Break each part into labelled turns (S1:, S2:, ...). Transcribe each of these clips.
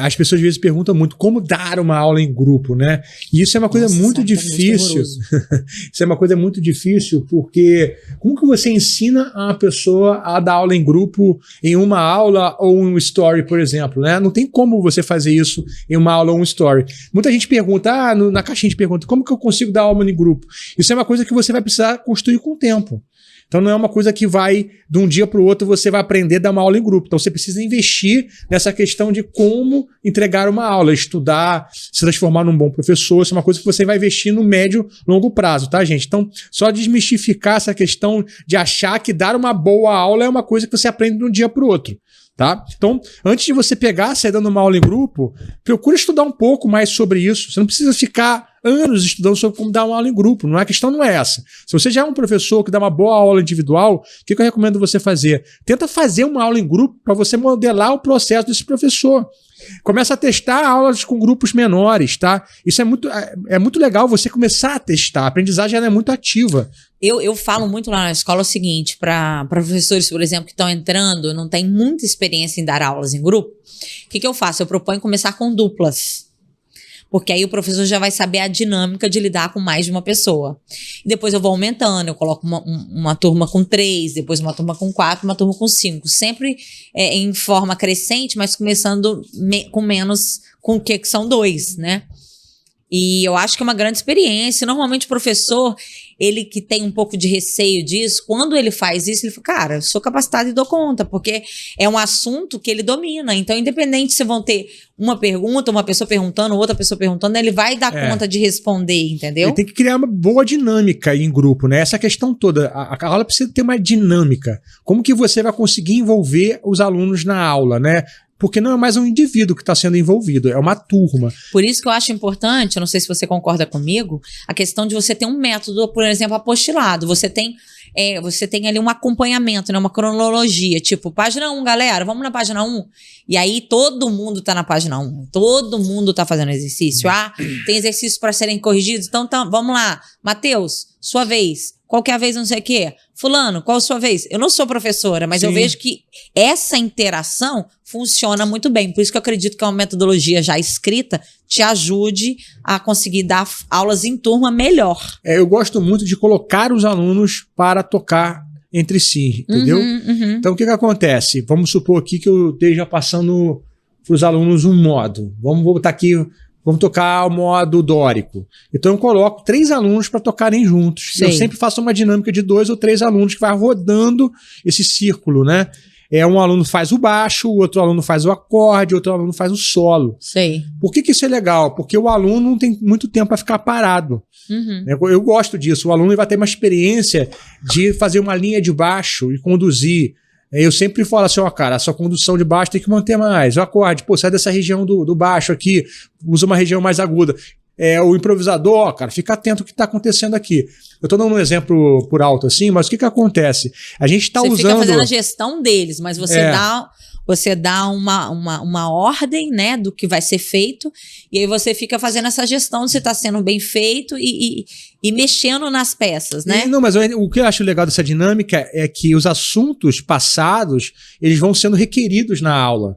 S1: as pessoas às vezes perguntam muito como dar uma aula em grupo, né? E isso é uma coisa muito difícil. Isso é uma coisa muito difícil, porque como que você ensina a pessoa a dar aula em grupo em uma aula ou um story, por exemplo, né? Não tem como você fazer isso em uma aula ou um story. Muita gente pergunta, na caixinha de perguntas, como que eu consigo dar aula em grupo? Isso é uma coisa que você vai precisar construir com o tempo. Então não é uma coisa que vai, de um dia para o outro, você vai aprender a dar uma aula em grupo. Então você precisa investir nessa questão de como entregar uma aula, estudar, se transformar num bom professor. Isso é uma coisa que você vai investir no médio, longo prazo, tá, gente? Então, só desmistificar essa questão de achar que dar uma boa aula é uma coisa que você aprende de um dia para o outro. Tá? Então, antes de você sair dando uma aula em grupo, procure estudar um pouco mais sobre isso. Você não precisa ficar anos estudando sobre como dar uma aula em grupo. A questão não é essa. Se você já é um professor que dá uma boa aula individual, o que eu recomendo você fazer? Tenta fazer uma aula em grupo para você modelar o processo desse professor. Começa a testar aulas com grupos menores, tá? Isso é muito legal você começar a testar. A aprendizagem ela é muito ativa.
S2: Eu falo muito lá na escola o seguinte, para professores, por exemplo, que estão entrando, não tem muita experiência em dar aulas em grupo. O que eu faço? Eu proponho começar com duplas. Porque aí o professor já vai saber a dinâmica de lidar com mais de uma pessoa. E depois eu vou aumentando, eu coloco uma turma com 3, depois uma turma com 4, uma turma com 5. Sempre em forma crescente, mas começando com menos, com o que são 2, né? E eu acho que é uma grande experiência. Normalmente o professor, ele que tem um pouco de receio disso, quando ele faz isso, ele fala, cara, eu sou capacitado e dou conta, porque é um assunto que ele domina. Então, independente se vão ter uma pergunta, uma pessoa perguntando, outra pessoa perguntando, ele vai dar conta de responder, entendeu?
S1: Ele tem que criar uma boa dinâmica em grupo, né? Essa questão toda, a aula precisa ter uma dinâmica. Como que você vai conseguir envolver os alunos na aula, né? Porque não é mais um indivíduo que está sendo envolvido, é uma turma.
S2: Por isso que eu acho importante, eu não sei se você concorda comigo, a questão de você ter um método, por exemplo, apostilado. Você tem ali um acompanhamento, né, uma cronologia, tipo, página 1, galera, vamos na página 1. E aí todo mundo tá na página 1, todo mundo tá fazendo exercício. Tem exercícios para serem corrigidos, então vamos lá. Matheus, sua vez. Qual que é a vez, não sei o quê? Fulano, qual a sua vez? Eu não sou professora, mas eu vejo que essa interação funciona muito bem. Por isso que eu acredito que uma metodologia já escrita te ajude a conseguir dar aulas em turma melhor.
S1: Eu gosto muito de colocar os alunos para tocar entre si, entendeu? Então, o que acontece? Vamos supor aqui que eu esteja passando para os alunos um modo. Vamos botar aqui... Vamos tocar o modo dórico. Então eu coloco 3 alunos para tocarem juntos. Eu sempre faço uma dinâmica de 2 ou 3 alunos que vai rodando esse círculo, né? Um aluno faz o baixo, o outro aluno faz o acorde, outro aluno faz o solo. Por que isso é legal? Porque o aluno não tem muito tempo para ficar parado. Eu gosto disso. O aluno vai ter uma experiência de fazer uma linha de baixo e conduzir. Eu sempre falo assim, cara, a sua condução de baixo tem que manter mais. O acorde, sai dessa região do baixo aqui, usa uma região mais aguda. O improvisador, cara, fica atento ao que está acontecendo aqui. Eu estou dando um exemplo por alto assim, mas o que acontece? A gente está usando... Você
S2: fica fazendo a gestão deles, mas você dá uma ordem, né, do que vai ser feito, e aí você fica fazendo essa gestão se está sendo bem feito e mexendo nas peças, né?
S1: Não, mas o que eu acho legal dessa dinâmica é que os assuntos passados, eles vão sendo requeridos na aula.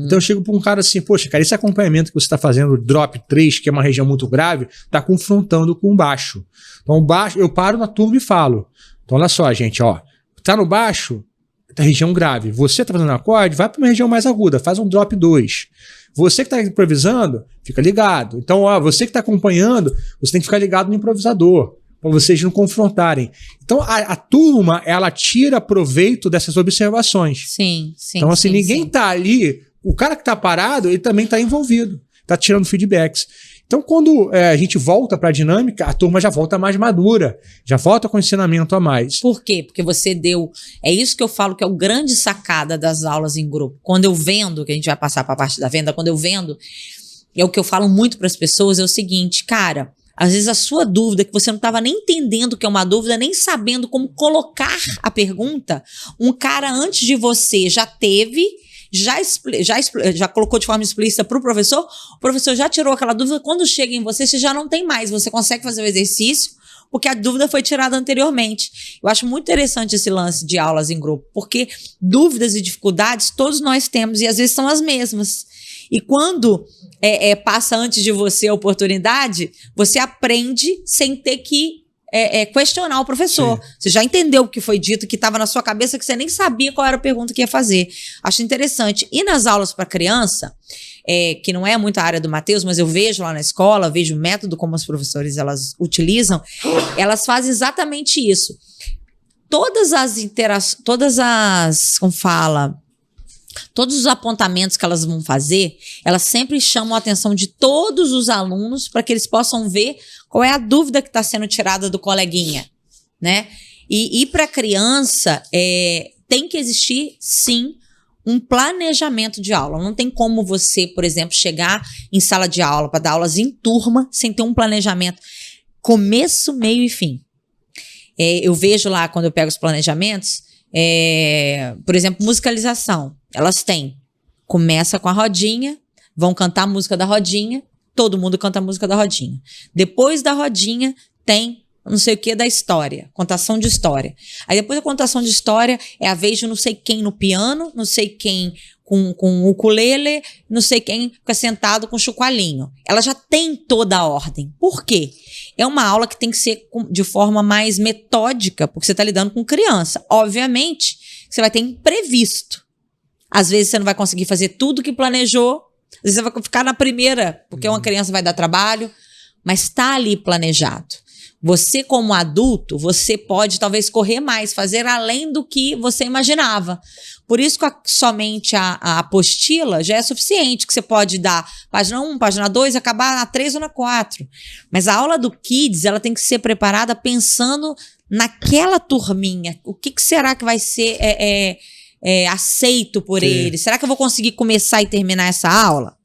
S1: Então eu chego para um cara assim, poxa, cara, esse acompanhamento que você está fazendo, drop 3, que é uma região muito grave, está confrontando com o baixo. Então o baixo, eu paro na turma e falo. Então olha só, gente, tá no baixo, da região grave. Você está fazendo acorde, vai para uma região mais aguda, faz um drop 2. Você que está improvisando, fica ligado. Então, você que está acompanhando, você tem que ficar ligado no improvisador, para vocês não confrontarem. Então, a turma, ela tira proveito dessas observações.
S2: Sim.
S1: Então, assim, ninguém está ali, o cara que está parado, ele também está envolvido, está tirando feedbacks. Então, quando a gente volta para a dinâmica, a turma já volta mais madura, já volta com ensinamento a mais.
S2: Por quê? Porque você deu... É isso que eu falo que é o grande sacada das aulas em grupo. Quando eu vendo, que a gente vai passar para a parte da venda, quando eu vendo, é o que eu falo muito para as pessoas, é o seguinte, cara, às vezes a sua dúvida, que você não estava nem entendendo que é uma dúvida, nem sabendo como colocar a pergunta, um cara antes de você já teve... Já colocou de forma explícita para o professor já tirou aquela dúvida, quando chega em você já não tem mais, você consegue fazer o exercício, porque a dúvida foi tirada anteriormente. Eu acho muito interessante esse lance de aulas em grupo, porque dúvidas e dificuldades todos nós temos, e às vezes são as mesmas. E quando passa antes de você a oportunidade, você aprende sem ter que questionar o professor. Sim. Você já entendeu o que foi dito, que estava na sua cabeça, que você nem sabia qual era a pergunta que ia fazer. Acho interessante. E nas aulas para criança, que não é muito a área do Matheus, mas eu vejo lá na escola, vejo o método como os professores elas utilizam, elas fazem exatamente isso. Todos os apontamentos que elas vão fazer, elas sempre chamam a atenção de todos os alunos para que eles possam ver qual é a dúvida que está sendo tirada do coleguinha, né? E para a criança, tem que existir, sim, um planejamento de aula. Não tem como você, por exemplo, chegar em sala de aula para dar aulas em turma sem ter um planejamento começo, meio e fim. Eu vejo lá, quando eu pego os planejamentos, por exemplo, musicalização. Elas têm. Começa com a rodinha, vão cantar a música da rodinha, todo mundo canta a música da rodinha. Depois da rodinha, tem não sei o que da história, contação de história. Aí depois da contação de história, é a vez de não sei quem no piano, não sei quem com o ukulele, não sei quem fica sentado com o chocalhinho. Ela já tem toda a ordem. Por quê? É uma aula que tem que ser de forma mais metódica, porque você está lidando com criança. Obviamente, você vai ter imprevisto. Às vezes você não vai conseguir fazer tudo que planejou, às vezes você vai ficar na primeira, porque uma criança vai dar trabalho, mas está ali planejado. Você, como adulto, você pode talvez correr mais, fazer além do que você imaginava. Por isso que somente a apostila já é suficiente, que você pode dar página 1, página 2, acabar na 3 ou na 4. Mas a aula do Kids, ela tem que ser preparada pensando naquela turminha. O que será que vai ser aceito por eles? Será que eu vou conseguir começar e terminar essa aula?